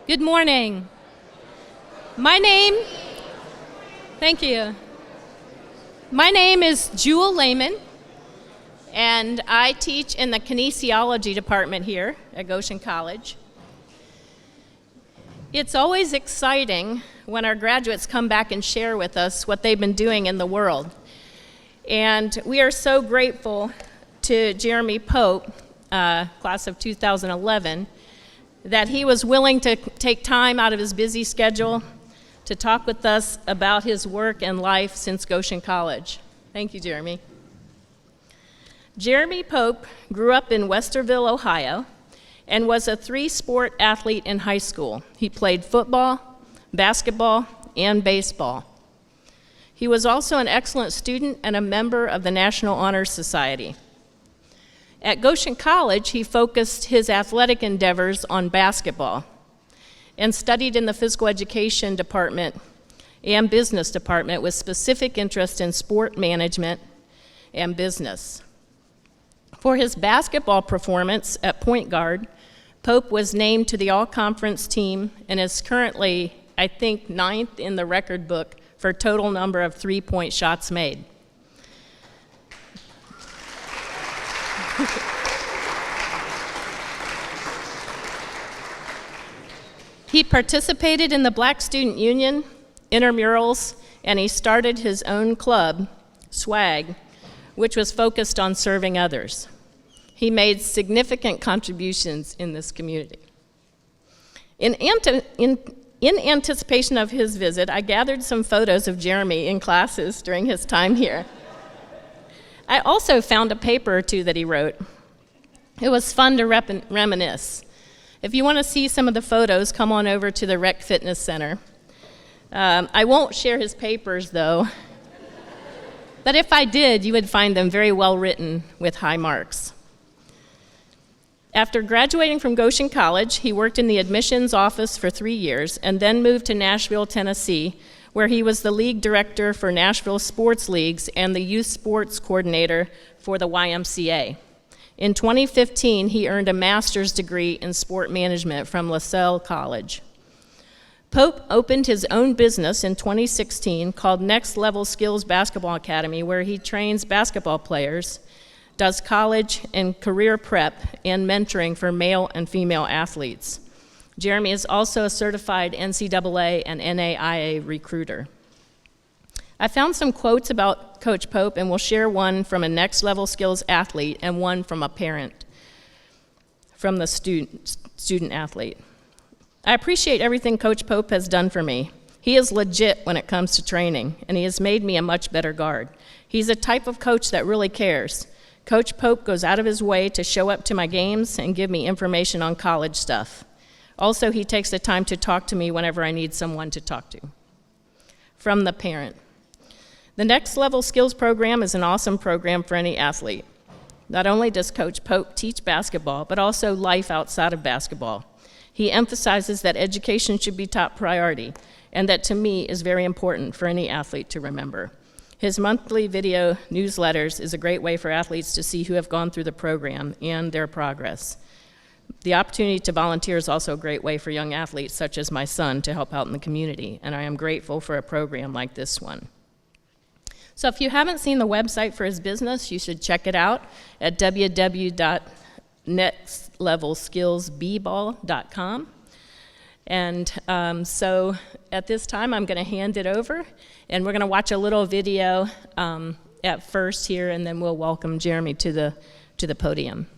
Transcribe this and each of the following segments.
Good morning. Thank you. My name is Jewel Lehman, and I teach in the kinesiology department here at Goshen College. It's always exciting when our graduates come back and share with us what they've been doing in the world. And we are so grateful to Jeremy Pope, class of 2011, that he was willing to take time out of his busy schedule to talk with us about his work and life since Goshen College. Thank you, Jeremy. Jeremy Pope grew up in Westerville, Ohio, and was a three-sport athlete in high school. He played football, basketball, and baseball. He was also an excellent student and a member of the National Honor Society. At Goshen College, he focused his athletic endeavors on basketball and studied in the physical education department and business department with specific interest in sport management and business. For his basketball performance at point guard, Pope was named to the all-conference team and is currently, I think, 9th in the record book for total number of three-point shots made. He participated in the Black Student Union, intramurals, and he started his own club, SWAG, which was focused on serving others. He made significant contributions in this community. In anticipation of his visit, I gathered some photos of Jeremy in classes during his time here. I also found a paper or two that he wrote. It was fun to reminisce. If you want to see some of the photos, come on over to the Rec Fitness Center. I won't share his papers, though. But if I did, you would find them very well written with high marks. After graduating from Goshen College, he worked in the admissions office for 3 years and then moved to Nashville, Tennessee, where he was the league director for Nashville Sports Leagues and the youth sports coordinator for the YMCA. In 2015, he earned a master's degree in sport management from LaSalle College. Pope opened his own business in 2016 called Next Level Skills Basketball Academy, where he trains basketball players, does college and career prep, and mentoring for male and female athletes. Jeremy is also a certified NCAA and NAIA recruiter. I found some quotes about Coach Pope, and we'll share one from a Next Level Skills athlete and one from a parent, from the student athlete. I appreciate everything Coach Pope has done for me. He is legit when it comes to training, and he has made me a much better guard. He's a type of coach that really cares. Coach Pope goes out of his way to show up to my games and give me information on college stuff. Also, he takes the time to talk to me whenever I need someone to talk to. From the parent. The Next Level Skills program is an awesome program for any athlete. Not only does Coach Pope teach basketball, but also life outside of basketball. He emphasizes that education should be top priority, and that to me is very important for any athlete to remember. His monthly video newsletters is a great way for athletes to see who have gone through the program and their progress. The opportunity to volunteer is also a great way for young athletes such as my son to help out in the community, and I am grateful for a program like this one. So if you haven't seen the website for his business, you should check it out at www.nextlevelskillsbball.com. And so at this time, I'm going to hand it over, and we're going to watch a little video at first here, and then we'll welcome Jeremy to the podium.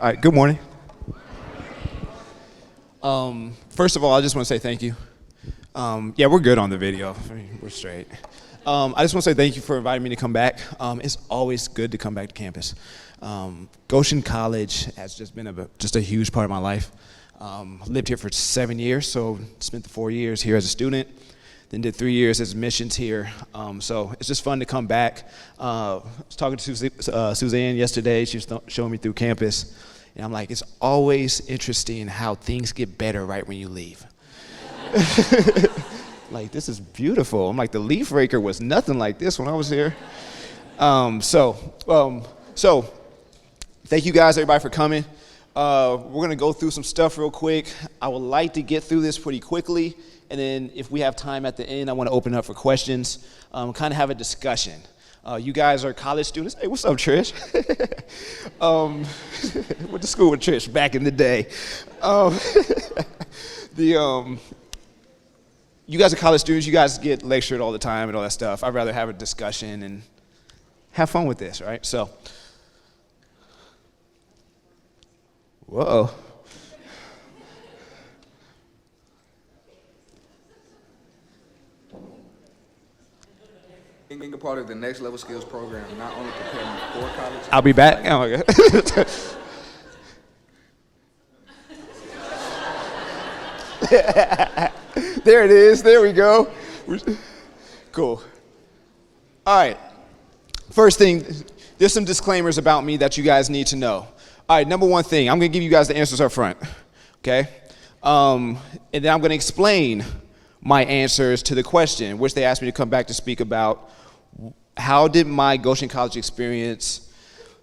All right, good morning. First of all, I just want to say thank you. Yeah, we're good on the video. We're straight. I just want to say thank you for inviting me to come back. It's always good to come back to campus. Goshen College has just been just a huge part of my life. Lived here for 7 years, so spent the 4 years here as a student, then did 3 years as missions here. So it's just fun to come back. I was talking to Suzanne yesterday. She was showing me through campus. And I'm like, it's always interesting how things get better right when you leave. Like, this is beautiful. I'm like, the leaf raker was nothing like this when I was here. So thank you guys, everybody, for coming. We're going to go through some stuff real quick. I would like to get through this pretty quickly. And then if we have time at the end, I want to open up for questions, kind of have a discussion. You guys are college students. Hey, what's up, Trish? Went to school with Trish back in the day. You guys are college students. You guys get lectured all the time and all that stuff. I'd rather have a discussion and have fun with this, right? So, whoa. Being a part of the Next Level Skills program not only prepare me for college. I'll be back. Oh my God. There it is. There we go. Cool. All right. First thing, there's some disclaimers about me that you guys need to know. All right, number one thing, I'm going to give you guys the answers up front, okay? And then I'm going to explain my answers to the question, which they asked me to come back to speak about. How did my Goshen College experience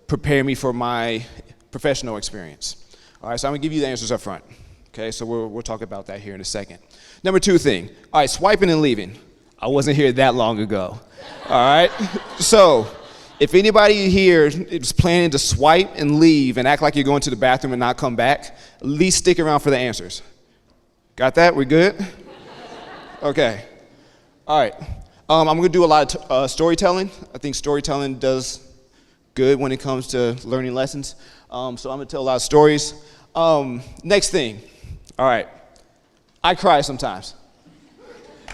prepare me for my professional experience? All right, so I'm going to give you the answers up front. Okay, so we'll talk about that here in a second. Number two thing, all right, swiping and leaving. I wasn't here that long ago. All right, so if anybody here is planning to swipe and leave and act like you're going to the bathroom and not come back, at least stick around for the answers. Got that? We good? Okay. All right. I'm going to do a lot of storytelling. I think storytelling does good when it comes to learning lessons. So I'm going to tell a lot of stories. Next thing. All right. I cry sometimes.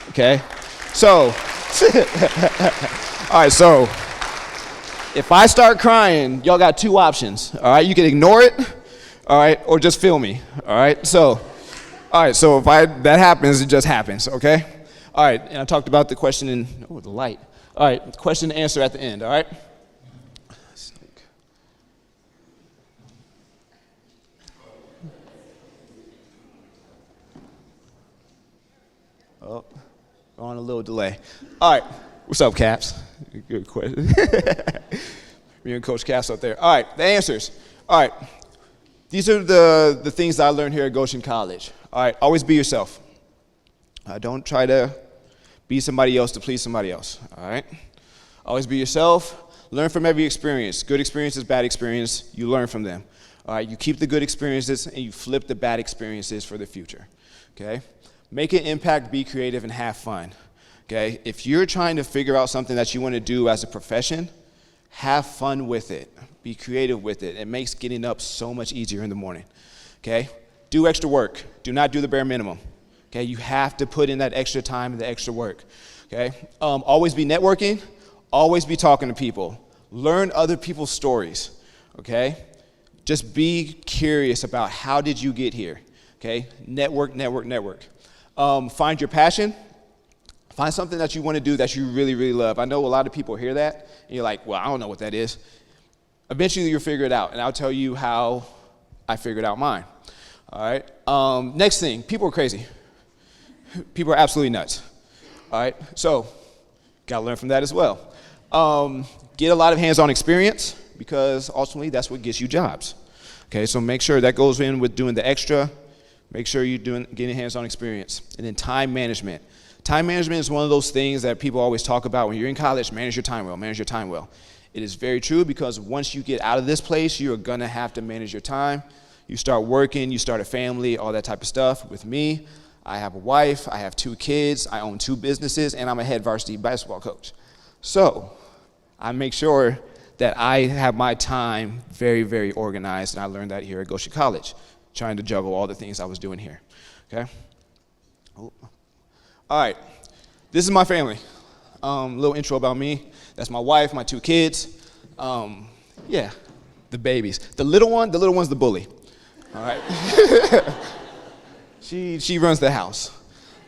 Okay? So, all right, so if I start crying, y'all got two options. All right? You can ignore it, all right, or just feel me. All right? So, all right, so if that happens, it just happens, okay? All right, and I talked about the question and, oh, the light. All right, question and answer at the end, all right? Oh, on a little delay. All right, what's up, Caps? Good question. Me and Coach Caps up there. All right, the answers. All right, these are the things that I learned here at Goshen College. All right, always be yourself. Don't try to be somebody else to please somebody else, all right? Always be yourself. Learn from every experience. Good experiences, bad experience, you learn from them. All right, you keep the good experiences and you flip the bad experiences for the future, okay? Make an impact, be creative, and have fun, okay? If you're trying to figure out something that you want to do as a profession, have fun with it. Be creative with it. It makes getting up so much easier in the morning, okay? Do extra work. Do not do the bare minimum. Okay, you have to put in that extra time and the extra work, okay? Always be networking, always be talking to people. Learn other people's stories, okay? Just be curious about how did you get here, okay? Network, network, network. Find your passion. Find something that you want to do that you really, really love. I know a lot of people hear that, and you're like, well, I don't know what that is. Eventually, you'll figure it out, and I'll tell you how I figured out mine, all right? Next thing, people are crazy. People are absolutely nuts, all right? So, got to learn from that as well. Get a lot of hands-on experience because ultimately that's what gets you jobs, okay? So make sure that goes in with doing the extra. Make sure you're getting hands-on experience. And then time management. Time management is one of those things that people always talk about when you're in college. Manage your time well, manage your time well. It is very true because once you get out of this place, you're going to have to manage your time. You start working, you start a family, all that type of stuff. With me, I have a wife, I have 2 kids, I own 2 businesses, and I'm a head varsity basketball coach. So I make sure that I have my time very, very organized, and I learned that here at Goshen College, trying to juggle all the things I was doing here, okay? Oh. All right, this is my family. Little intro about me. That's my wife, my 2 kids. Yeah, the babies. The little one's the bully, all right? She runs the house,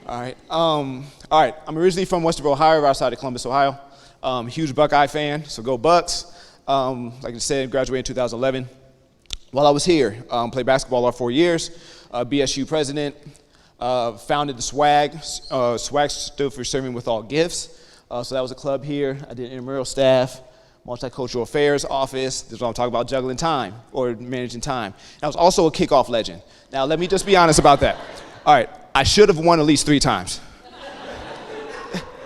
all right? I'm originally from Westerville, Ohio, right outside of Columbus, Ohio. Huge Buckeye fan, so go Bucks. Like I said, graduated in 2011. While I was here, played basketball all 4 years, BSU president, founded the SWAG. SWAG stood for Serving with All Gifts. So that was a club here. I did intramural staff, multicultural affairs office. This is what I'm talking about, juggling time or managing time. And I was also a kickoff legend. Now, let me just be honest about that. All right, I should have won at least 3 times.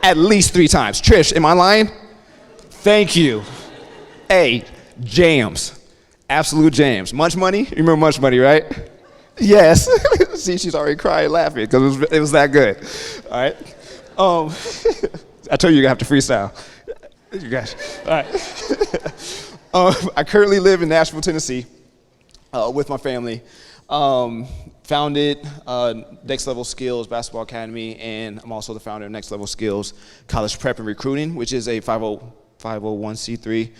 At least 3 times. Trish, am I lying? Thank you. Hey, jams. Absolute jams. Munch Money? You remember Munch Money, right? Yes. See, she's already crying laughing because it was that good. All right. I told you have to freestyle. You guys. All right. I currently live in Nashville, Tennessee with my family. Founded Next Level Skills Basketball Academy, and I'm also the founder of Next Level Skills College Prep and Recruiting, which is a 501c3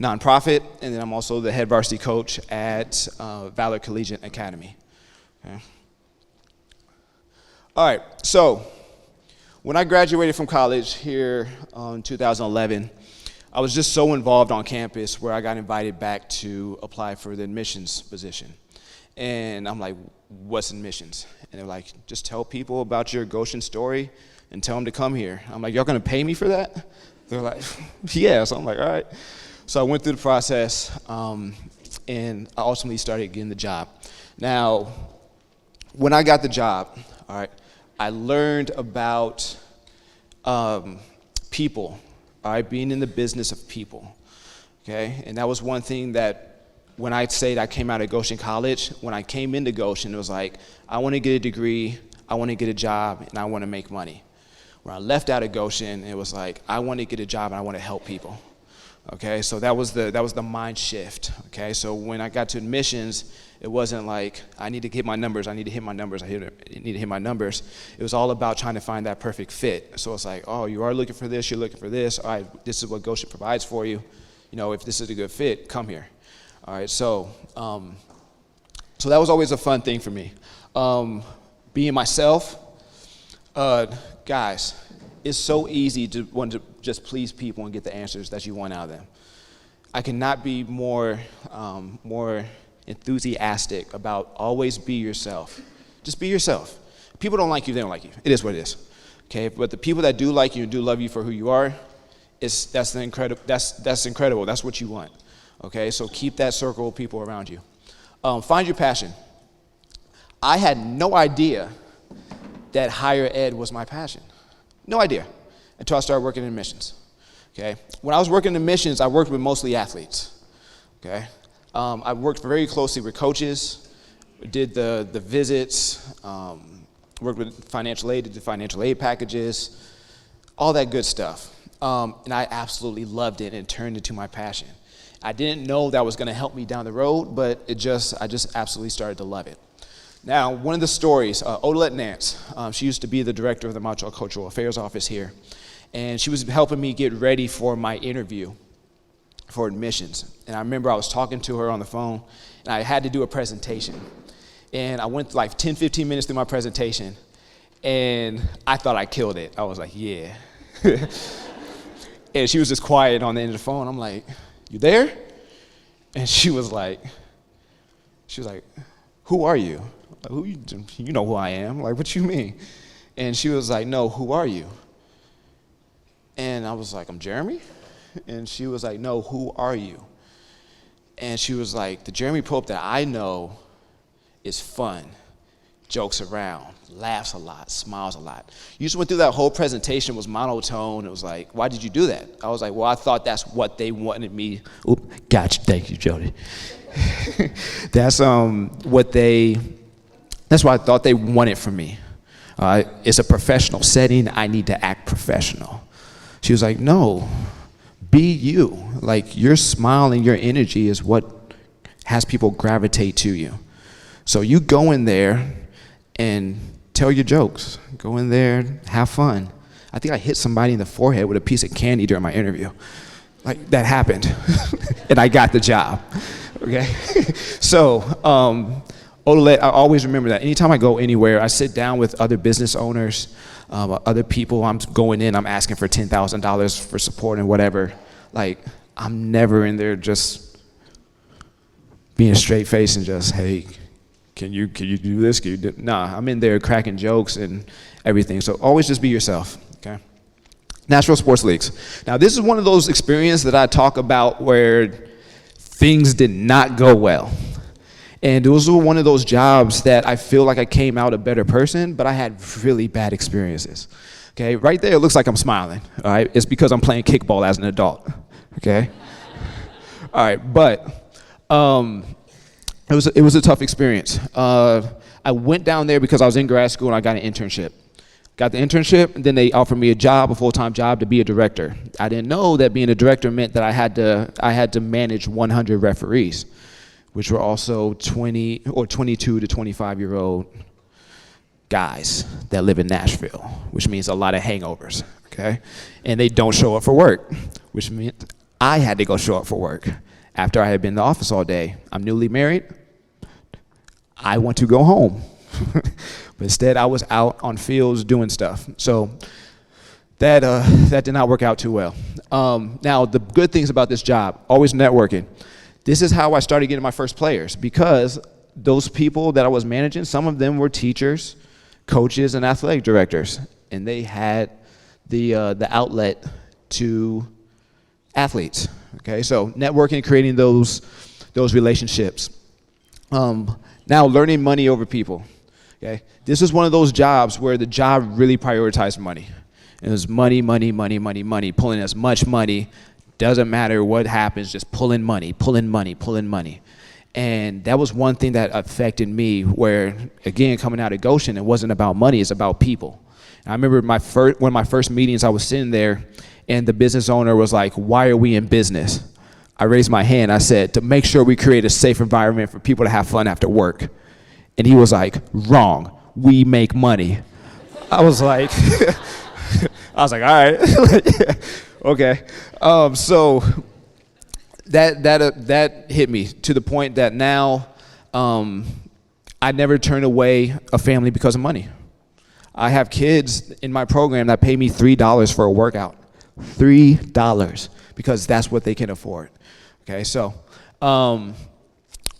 nonprofit, and then I'm also the head varsity coach at Valor Collegiate Academy. Okay. All right, so when I graduated from college here in 2011, I was just so involved on campus where I got invited back to apply for the admissions position. And I'm like, what's admissions? And they're like, just tell people about your Goshen story and tell them to come here. I'm like, y'all gonna pay me for that? They're like, yeah. So I'm like, all right. So I went through the process, and I ultimately started getting the job. Now, when I got the job, all right, I learned about people, all right, being in the business of people, okay? And that was one thing that when I say I came out of Goshen College, when I came into Goshen, it was like, I want to get a degree, I want to get a job, and I want to make money. When I left out of Goshen, it was like, I want to get a job and I want to help people. Okay, so that was the mind shift. Okay, so when I got to admissions, it wasn't like I need to hit my numbers, I need to hit my numbers, I need to hit my numbers. It was all about trying to find that perfect fit. So it's like, oh, you are looking for this, you're looking for this. All right, this is what Goshen provides for you. You know, if this is a good fit, come here. All right, so that was always a fun thing for me. Being myself, guys, it's so easy to want to just please people and get the answers that you want out of them. I cannot be more enthusiastic about always be yourself. Just be yourself. People don't like you, they don't like you. It is what it is. Okay, but the people that do like you and do love you for who you are, that's incredible. That's what you want. Okay, so keep that circle of people around you. Find your passion. I had no idea that higher ed was my passion. No idea until I started working in admissions. Okay, when I was working in admissions, I worked with mostly athletes. Okay, I worked very closely with coaches, did the visits, worked with financial aid, did the financial aid packages, all that good stuff. And I absolutely loved it and turned into my passion. I didn't know that was going to help me down the road, but I just absolutely started to love it. Now, one of the stories, Odalette Nance, she used to be the director of the Multicultural Affairs office here, and she was helping me get ready for my interview for admissions. And I remember I was talking to her on the phone, and I had to do a presentation. And I went like 10, 15 minutes through my presentation, and I thought I killed it. I was like, yeah. And she was just quiet on the end of the phone. I'm like, you there? And she was like, who are you? Like, who you know who I am. Like, what you mean? And she was like, no, who are you? And I was like, I'm Jeremy? And she was like, no, who are you? And she was like, the Jeremy Pope that I know is fun, jokes around, laughs a lot, smiles a lot. You just went through that whole presentation, was monotone. It was like, why did you do that? I was like, well, I thought that's what they wanted me. Oop, gotcha, thank you, Jody. That's what I thought they wanted from me. It's a professional setting, I need to act professional. She was like, no, be you. Like, your smile and your energy is what has people gravitate to you. So you go in there and tell your jokes. Go in there, have fun. I think I hit somebody in the forehead with a piece of candy during my interview. Like, that happened, and I got the job, okay? So, I always remember that. Anytime I go anywhere, I sit down with other business owners, other people. I'm going in, I'm asking for $10,000 for support and whatever. Like, I'm never in there just being straight face and just, hey, can you do this? Can you do? Nah, I'm in there cracking jokes and everything. So always just be yourself, okay? Nashville Sports Leagues. Now, this is one of those experiences that I talk about where things did not go well. And those were one of those jobs that I feel like I came out a better person, but I had really bad experiences. Okay, right there it looks like I'm smiling, all right? It's because I'm playing kickball as an adult, okay? All right, but it was a tough experience. I went down there because I was in grad school and I got an internship. Got the internship, and then they offered me a full-time job to be a director. I didn't know that being a director meant that I had to manage 100 referees, which were also 20 or 22 to 25-year-old guys that live in Nashville, which means a lot of hangovers, okay? And they don't show up for work, which meant I had to go show up for work after I had been in the office all day. I'm newly married. I want to go home. But instead, I was out on fields doing stuff. So that did not work out too well. Now, the good things about this job, always networking. This is how I started getting my first players, because those people that I was managing, some of them were teachers, coaches, and athletic directors, and they had the outlet to athletes. Okay, so networking, creating those relationships. Now, learning money over people. Okay, this is one of those jobs where the job really prioritized money. It was money, money, money, money, money, pulling as much money. Doesn't matter what happens, just pulling money, pulling money, pulling money. And that was one thing that affected me where, again, coming out of Goshen, it wasn't about money, it's about people. And I remember one of my first meetings, I was sitting there, and the business owner was like, why are we in business? I raised my hand, I said, to make sure we create a safe environment for people to have fun after work. And he was like, wrong, we make money. I was like, all right, okay. So that hit me to the point that now I never turn away a family because of money. I have kids in my program that pay me $3 for a workout. $3, because that's what they can afford. Okay, so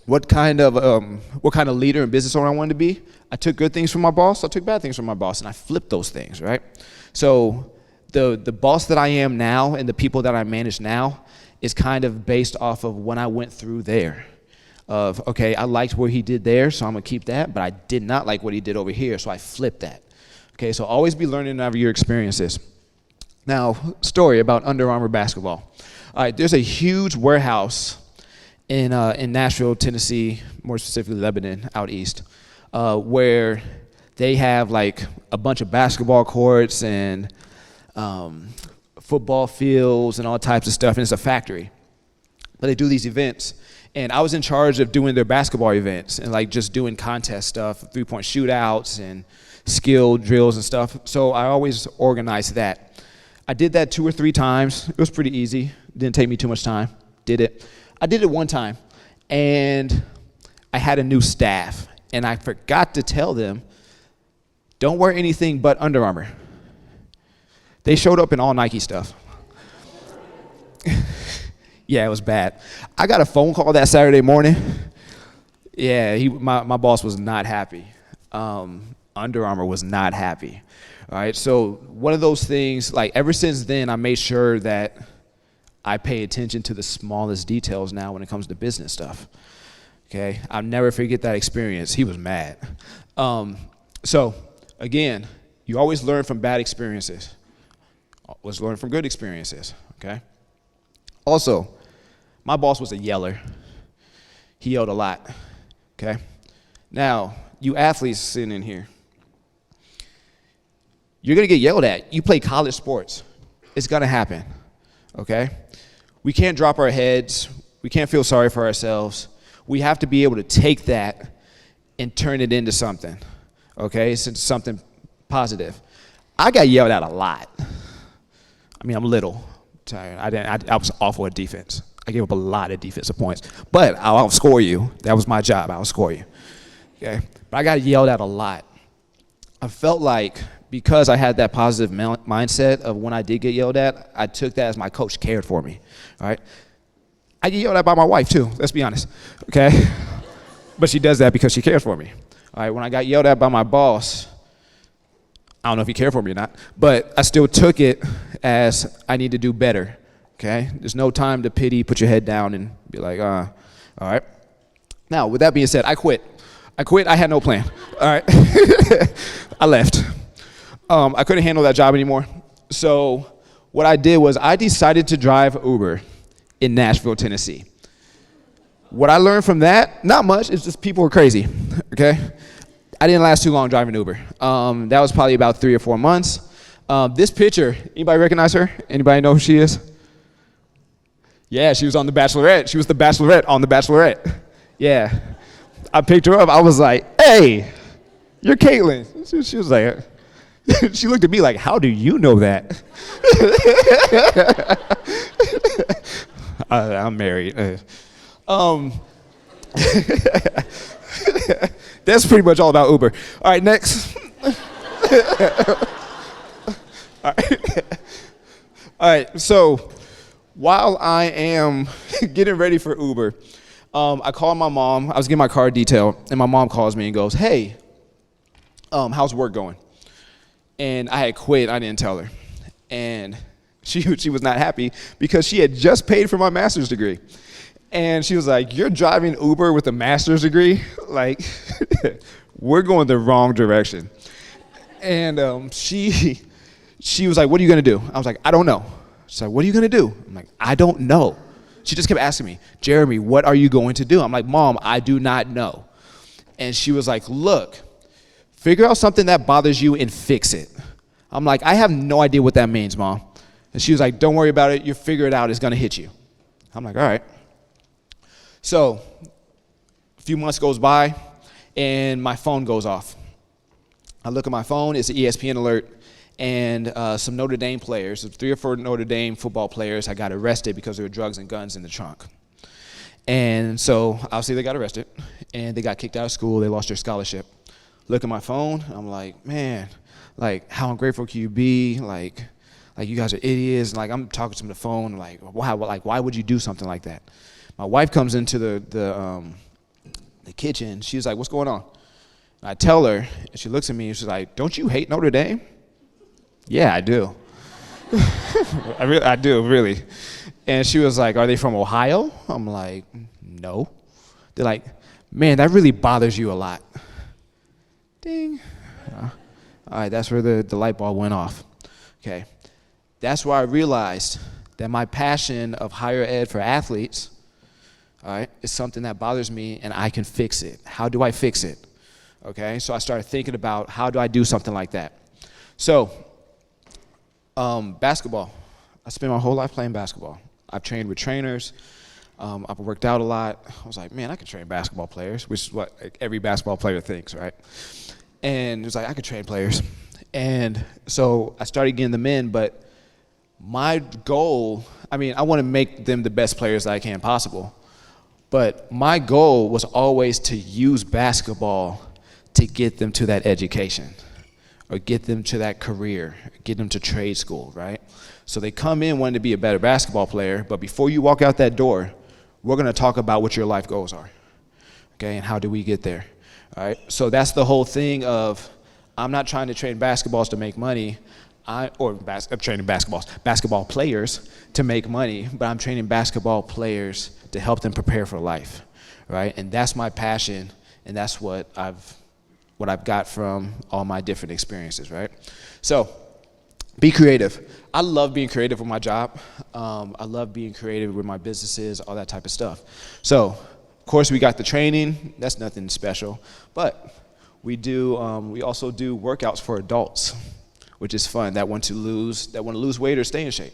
what kind of leader and business owner I wanted to be? I took good things from my boss, I took bad things from my boss, and I flipped those things, right? So the boss that I am now and the people that I manage now is kind of based off of when I went through there. Of, okay, I liked what he did there, so I'm gonna keep that, but I did not like what he did over here, so I flipped that. Okay, so always be learning out of your experiences. Now, story about Under Armour basketball. All right, there's a huge warehouse in Nashville, Tennessee, more specifically Lebanon, out east, where they have like a bunch of basketball courts and football fields and all types of stuff, and it's a factory. But they do these events, and I was in charge of doing their basketball events and like just doing contest stuff, 3-point shootouts and skill drills and stuff. So I always organized that. I did that 2 or 3 times. It was pretty easy. Didn't take me too much time. Did it. I did it one time, and I had a new staff, and I forgot to tell them, don't wear anything but Under Armour. They showed up in all Nike stuff. Yeah, it was bad. I got a phone call that Saturday morning. Yeah, my boss was not happy. Under Armour was not happy. All right, so one of those things, like ever since then, I made sure that I pay attention to the smallest details now when it comes to business stuff. Okay, I'll never forget that experience. He was mad. So again, you always learn from bad experiences. Always learn from good experiences, okay? Also, my boss was a yeller. He yelled a lot, okay? Now, you athletes sitting in here, you're gonna get yelled at. You play college sports. It's gonna happen, okay? we can't drop our heads. We can't feel sorry for ourselves. We have to be able to take that and turn it into something, okay? It's into something positive. I got yelled at a lot. I mean, I'm little. I was awful at defense. I gave up a lot of defensive points. But I'll score you. That was my job. I'll score you. Okay? But I got yelled at a lot. I felt like because I had that positive mindset of when I did get yelled at, I took that as my coach cared for me. All right? I get yelled at by my wife too, let's be honest. Okay? But she does that because she cares for me. All right? When I got yelled at by my boss, I don't know if he cared for me or not, but I still took it as I need to do better. Okay? There's no time to pity, put your head down, and be like, all right? Now, with that being said, I quit. I had no plan. All right? I left. I couldn't handle that job anymore. So what I did was I decided to drive Uber in Nashville, Tennessee. What I learned from that, not much, it's just people are crazy, okay? I didn't last too long driving Uber. That was probably about 3 or 4 months. This picture, anybody recognize her? Anybody know who she is? Yeah, she was on The Bachelorette. She was the Bachelorette on The Bachelorette. Yeah. I picked her up. I was like, hey, you're Caitlin. She was like, she looked at me like, how do you know that? I'm married. That's pretty much all about Uber. All right, next. All right, so while I am getting ready for Uber, I called my mom. I was getting my car detailed, and my mom calls me and goes, hey, how's work going? And I had quit. I didn't tell her. And she was not happy because she had just paid for my master's degree. And she was like, you're driving Uber with a master's degree? Like, we're going the wrong direction. And she was like, what are you going to do? I was like, I don't know. She's like, what are you going to do? I'm like, I don't know. She just kept asking me, Jeremy, what are you going to do? I'm like, Mom, I do not know. And she was like, look, figure out something that bothers you and fix it. I'm like, I have no idea what that means, Mom. And she was like, don't worry about it. You figure it out. It's going to hit you. I'm like, all right. So a few months goes by, and my phone goes off. I look at my phone. It's an ESPN alert, and some Notre Dame players, 3 or 4 Notre Dame football players, I got arrested because there were drugs and guns in the trunk. And so obviously they got arrested, and they got kicked out of school. They lost their scholarship. Look at my phone. I'm like, man, like, how ungrateful can you be? Like you guys are idiots. And like, I'm talking to them on the phone. Like, why would you do something like that? My wife comes into the kitchen. She's like, what's going on? And I tell her, and she looks at me, and she's like, don't you hate Notre Dame? Yeah, I do. I do, really. And she was like, are they from Ohio? I'm like, no. They're like, man, that really bothers you a lot. Ding. All right, that's where the light bulb went off. Okay. That's where I realized that my passion of higher ed for athletes, all right, is something that bothers me, and I can fix it. How do I fix it? Okay, so I started thinking about how do I do something like that. So, basketball. I spent my whole life playing basketball. I've trained with trainers. I've worked out a lot. I was like, man, I could train basketball players, which is what every basketball player thinks, right? And it was like, I could train players. And so I started getting them in, but my goal, I want to make them the best players that I can possible. But my goal was always to use basketball to get them to that education or get them to that career, get them to trade school, right? So they come in wanting to be a better basketball player, but before you walk out that door, we're going to talk about what your life goals are, okay, and how do we get there, all right? So that's the whole thing of I'm not trying to train basketballs to make money, I'm training basketball players to make money, but I'm training basketball players to help them prepare for life, right? And that's my passion, and that's what I've got from all my different experiences, right? So be creative. I love being creative with my job. I love being creative with my businesses, all that type of stuff. So, of course, we got the training. That's nothing special. But we also do workouts for adults, which is fun, that want to lose weight or stay in shape,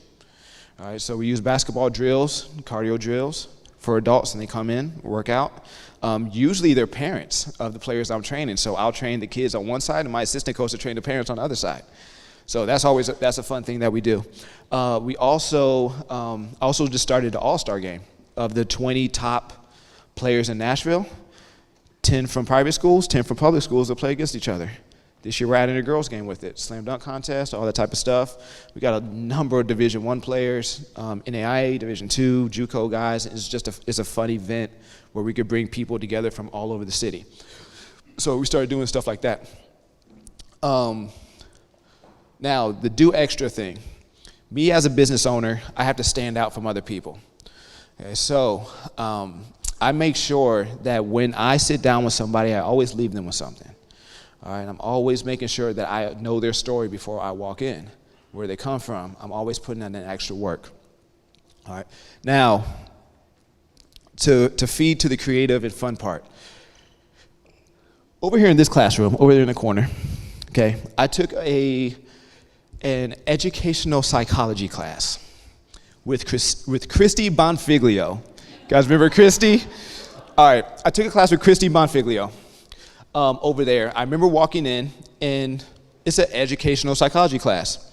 All right, so we use basketball drills, cardio drills for adults, and they come in, work out. Usually they're parents of the players I'm training, so I'll train the kids on one side, and my assistant coach will train the parents on the other side. So that's a fun thing that we do. We also just started the All-Star game. Of the 20 top players in Nashville, 10 from private schools, 10 from public schools that play against each other. This year we're adding a girls game with it, slam dunk contest, all that type of stuff. We got a number of Division I players, NAIA, Division II, JUCO guys. It's a fun event where we could bring people together from all over the city. So we started doing stuff like that. Now, the do extra thing. Me as a business owner, I have to stand out from other people. Okay, so I make sure that when I sit down with somebody, I always leave them with something. All right, I'm always making sure that I know their story before I walk in, where they come from. I'm always putting in that extra work. All right, now to feed to the creative and fun part. Over here in this classroom, over there in the corner, okay, I took an educational psychology class with Christy Bonfiglio. You guys remember Christy? All right, I took a class with Christy Bonfiglio over there. I remember walking in, and it's an educational psychology class.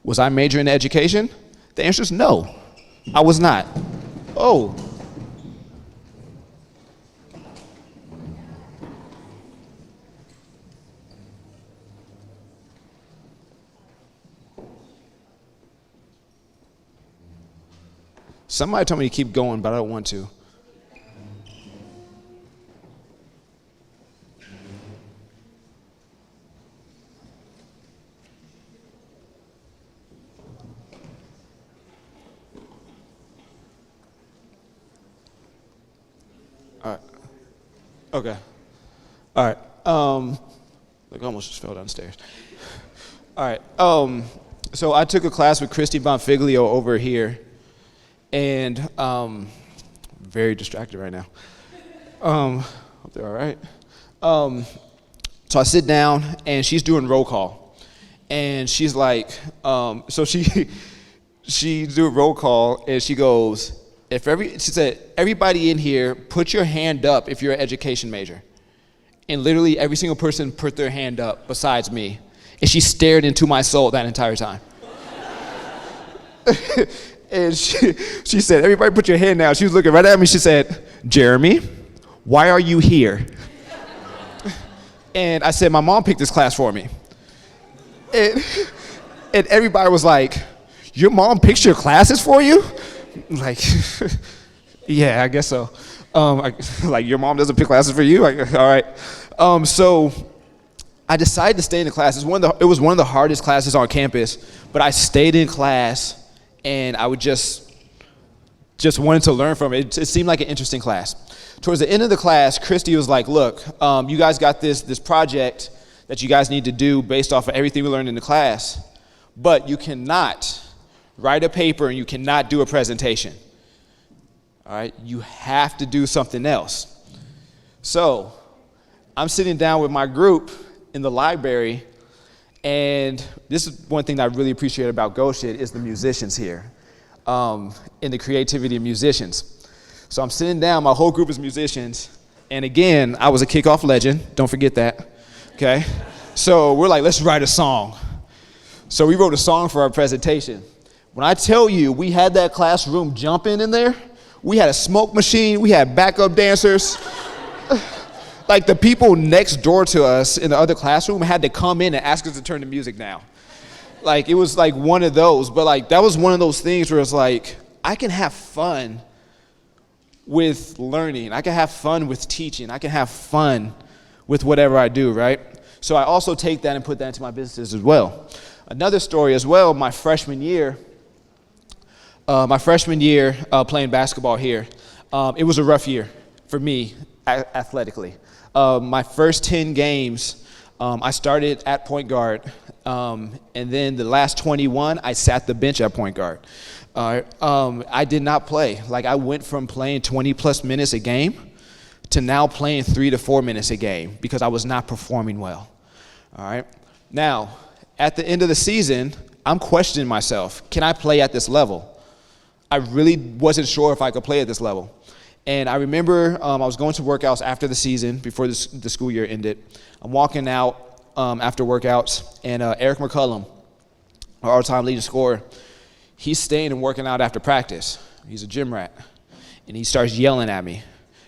Was I majoring in education? The answer is no, I was not. Oh. Somebody told me to keep going, but I don't want to. All right. Okay. All right. Like I almost just fell downstairs. All right. So I took a class with Christy Bonfiglio over here. And very distracted right now. Hope they're all right. So I sit down, and she's doing roll call. And she's like, so she's doing roll call, and she goes, she said, everybody in here, put your hand up if you're an education major. And literally every single person put their hand up besides me. And she stared into my soul that entire time. And she said, everybody put your hand down. She was looking right at me. She said, Jeremy, why are you here? And I said, my mom picked this class for me. And everybody was like, your mom picks your classes for you? Like, yeah, I guess so. Like, your mom doesn't pick classes for you? Like, all right. So I decided to stay in the class. It was one of the hardest classes on campus, but I stayed in class. And I would just wanted to learn from it. It seemed like an interesting class. Towards the end of the class, Christy was like, look, you guys got this project that you guys need to do based off of everything we learned in the class, but you cannot write a paper and you cannot do a presentation. All right, you have to do something else. So I'm sitting down with my group in the library. And this is one thing that I really appreciate about Goshen is the musicians here, and the creativity of musicians. So I'm sitting down, my whole group is musicians, and again, I was a kickoff legend, don't forget that, okay? So we're like, let's write a song. So we wrote a song for our presentation. When I tell you we had that classroom jumping in there, we had a smoke machine, we had backup dancers. Like the people next door to us in the other classroom had to come in and ask us to turn the music down. Like it was like one of those, but like that was one of those things where it's like, I can have fun with learning. I can have fun with teaching. I can have fun with whatever I do, right? So I also take that and put that into my businesses as well. Another story as well, my freshman year playing basketball here, it was a rough year for me athletically. My first 10 games, I started at point guard, and then the last 21, I sat the bench at point guard. I did not play. Like I went from playing 20 plus minutes a game to now playing 3 to 4 minutes a game because I was not performing well. All right. Now, at the end of the season, I'm questioning myself. Can I play at this level? I really wasn't sure if I could play at this level. And I remember I was going to workouts after the season, before the school year ended. I'm walking out after workouts, and Eric McCullum, our all-time leading scorer, he's staying and working out after practice. He's a gym rat. And he starts yelling at me,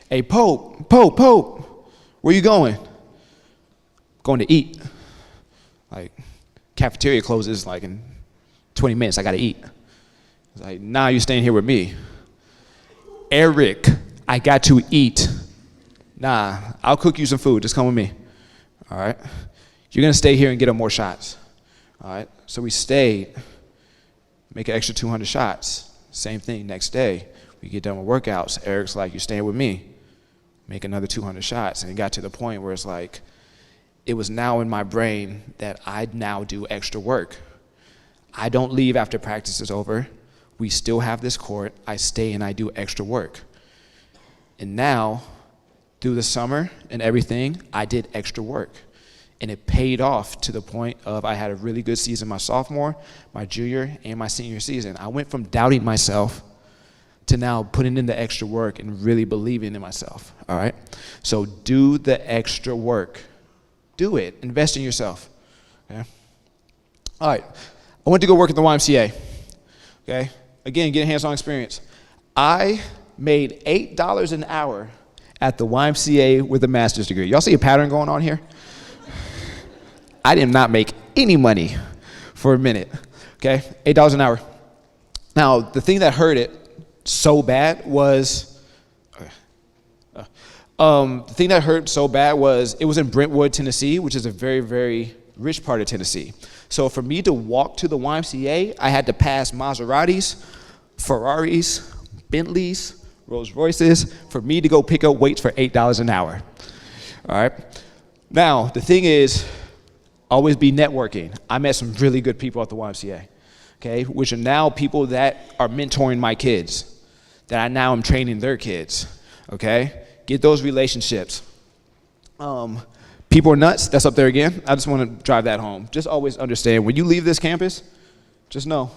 "Hey, Pope, where you going?" "Going to eat." Like, cafeteria closes like in 20 minutes, I gotta eat. I was like, "Nah, you're staying here with me." "Eric, I got to eat." "Nah, I'll cook you some food, just come with me." "All right, you're gonna stay here and get up more shots." All right, so we stayed, make an extra 200 shots. Same thing, next day, we get done with workouts. Eric's like, "You're staying with me." Make another 200 shots. And it got to the point where it's like, it was now in my brain that I now do extra work. I don't leave after practice is over. We still have this court. I stay and I do extra work. And now, through the summer and everything, I did extra work. And it paid off to the point of I had a really good season my sophomore, my junior, and my senior season. I went from doubting myself to now putting in the extra work and really believing in myself, all right? So do the extra work. Do it. Invest in yourself, okay? All right, I went to go work at the YMCA, okay? Again, get a hands-on experience. I made $8 an hour at the YMCA with a master's degree. Y'all see a pattern going on here? I did not make any money for a minute, okay? $8 an hour. Now, the thing that hurt it so bad was, it was in Brentwood, Tennessee, which is a very, very rich part of Tennessee. So for me to walk to the YMCA, I had to pass Maseratis, Ferraris, Bentleys, Rolls Royces, for me to go pick up weights for $8 an hour, all right? Now, the thing is, always be networking. I met some really good people at the YMCA, okay, which are now people that are mentoring my kids, that I now am training their kids, okay? Get those relationships. People are nuts, that's up there again. I just want to drive that home. Just always understand, when you leave this campus, just know,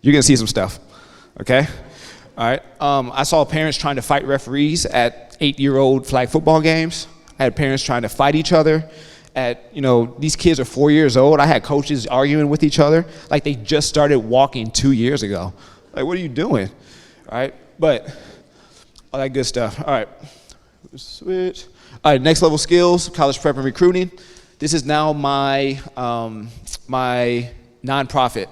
you're gonna see some stuff, okay? All right, I saw parents trying to fight referees at 8-year-old flag football games. I had parents trying to fight each other. These kids are 4 years old. I had coaches arguing with each other like they just started walking 2 years ago. Like, what are you doing? All right, but all that good stuff. All right, switch. All right, next level skills, college prep and recruiting. This is now my my nonprofit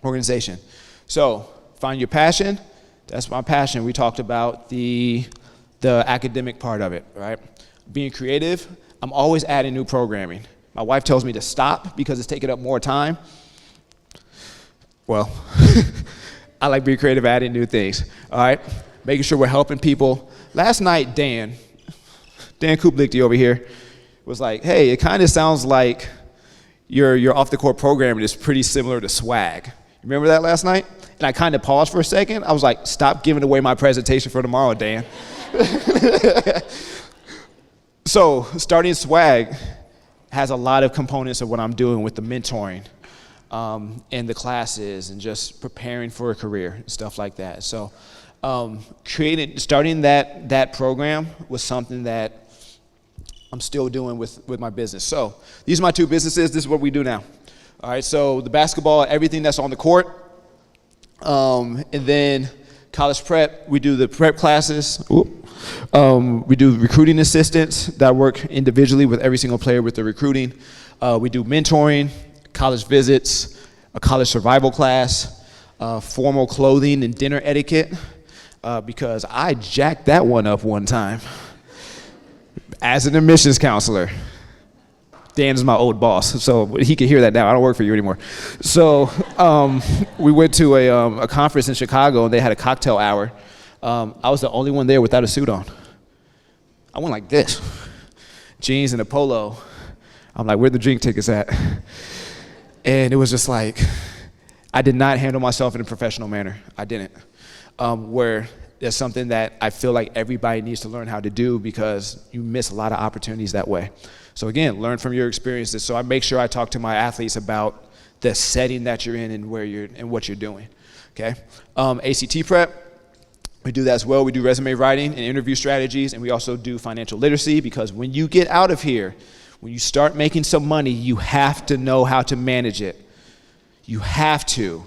organization. So find your passion. That's my passion. We talked about the academic part of it, right? Being creative. I'm always adding new programming. My wife tells me to stop because it's taking up more time. Well, I like being creative, adding new things, all right? Making sure we're helping people. Last night, Dan Kublichty over here was like, "Hey, it kind of sounds like your off-the-court programming is pretty similar to swag." You remember that last night? And I kind of paused for a second. I was like, "Stop giving away my presentation for tomorrow, Dan." So starting swag has a lot of components of what I'm doing with the mentoring and the classes and just preparing for a career and stuff like that. So starting that program was something that I'm still doing with my business. So these are my two businesses. This is what we do now. All right, so the basketball, everything that's on the court. And then college prep, we do the prep classes. We do recruiting assistants that work individually with every single player with the recruiting. We do mentoring, college visits, a college survival class, formal clothing and dinner etiquette, because I jacked that one up one time as an admissions counselor. Dan is my old boss, so he can hear that now. I don't work for you anymore. So we went to a conference in Chicago, and they had a cocktail hour. I was the only one there without a suit on. I went like this, jeans and a polo. I'm like, where the drink tickets at? And it was just like, I did not handle myself in a professional manner. I didn't. Where there's something that I feel like everybody needs to learn how to do, because you miss a lot of opportunities that way. So again, learn from your experiences. So I make sure I talk to my athletes about the setting that you're in and where you're and what you're doing. okay? ACT prep, we do that as well. We do resume writing and interview strategies, and we also do financial literacy, because when you get out of here, when you start making some money, you have to know how to manage it. You have to.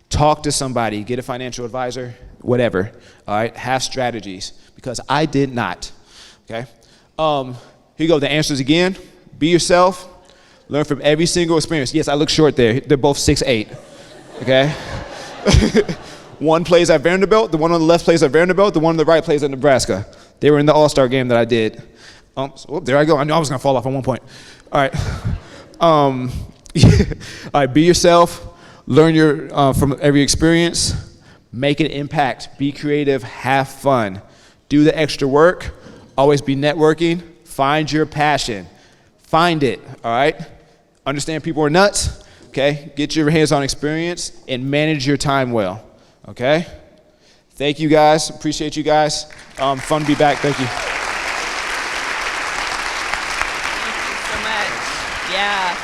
Talk to somebody, get a financial advisor, whatever, all right? Have strategies, because I did not, okay? Here you go, the answers again. Be yourself. Learn from every single experience. Yes, I look short there. They're both 6'8", okay? One plays at Vanderbilt. The one on the left plays at Vanderbilt. The one on the right plays at Nebraska. They were in the All-Star game that I did. There I go. I knew I was going to fall off at one point. All right. All right, be yourself. Learn from every experience. Make an impact. Be creative. Have fun. Do the extra work. Always be networking. Find your passion. Find it, all right? Understand people are nuts, okay? Get your hands-on experience and manage your time well, okay? Thank you guys. Appreciate you guys. Fun to be back. Thank you. Thank you so much. Yeah.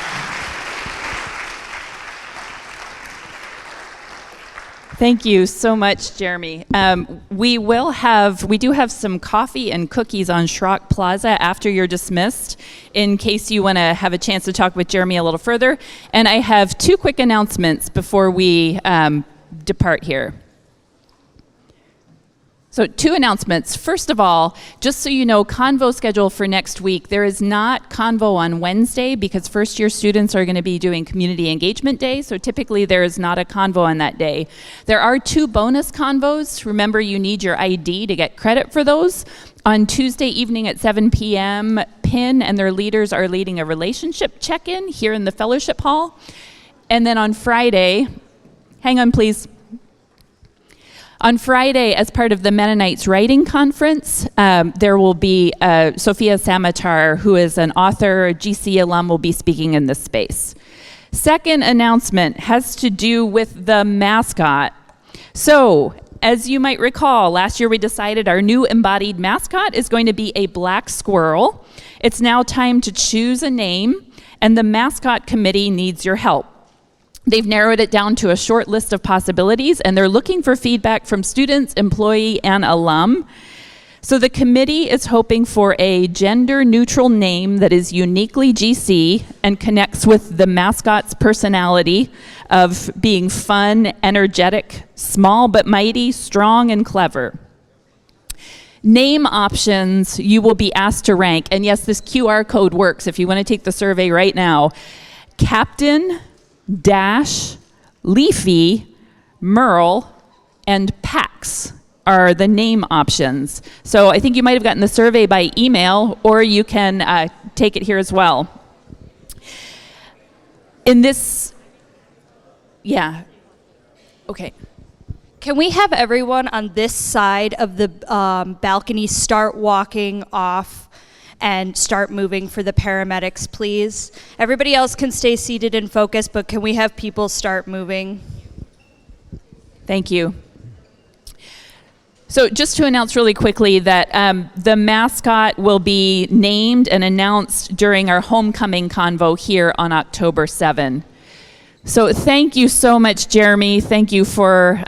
Thank you so much, Jeremy. We do have some coffee and cookies on Schrock Plaza after you're dismissed, in case you want to have a chance to talk with Jeremy a little further. And I have 2 quick announcements before we depart here. So 2 announcements. First of all, just so you know, Convo schedule for next week. There is not Convo on Wednesday because first-year students are going to be doing Community Engagement Day, so typically there is not a Convo on that day. There are 2 bonus Convos. Remember, you need your ID to get credit for those. On Tuesday evening at 7 p.m., PIN and their leaders are leading a relationship check-in here in the Fellowship Hall. And then on Friday, hang on please. On Friday, as part of the Mennonites Writing Conference, there will be Sophia Samatar, who is an author, GC alum, will be speaking in this space. Second announcement has to do with the mascot. So, as you might recall, last year we decided our new embodied mascot is going to be a black squirrel. It's now time to choose a name, and the mascot committee needs your help. They've narrowed it down to a short list of possibilities, and they're looking for feedback from students, employee, and alum. So the committee is hoping for a gender-neutral name that is uniquely GC and connects with the mascot's personality of being fun, energetic, small but mighty, strong, and clever. Name options you will be asked to rank, and yes, this QR code works if you want to take the survey right now. Captain, Dash, Leafy, Merle, and Pax are the name options. So I think you might have gotten the survey by email, or you can take it here as well. In this, yeah, okay. Can we have everyone on this side of the balcony start walking off and start moving for the paramedics, please? Everybody else can stay seated and focus, but can we have people start moving? Thank you. So just to announce really quickly that the mascot will be named and announced during our homecoming convo here on October 7. So thank you so much, Jeremy. Thank you for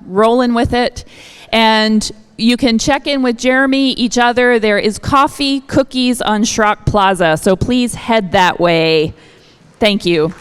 rolling with it. And you can check in with Jeremy, each other. There is coffee, cookies on Schrock Plaza, so please head that way. Thank you.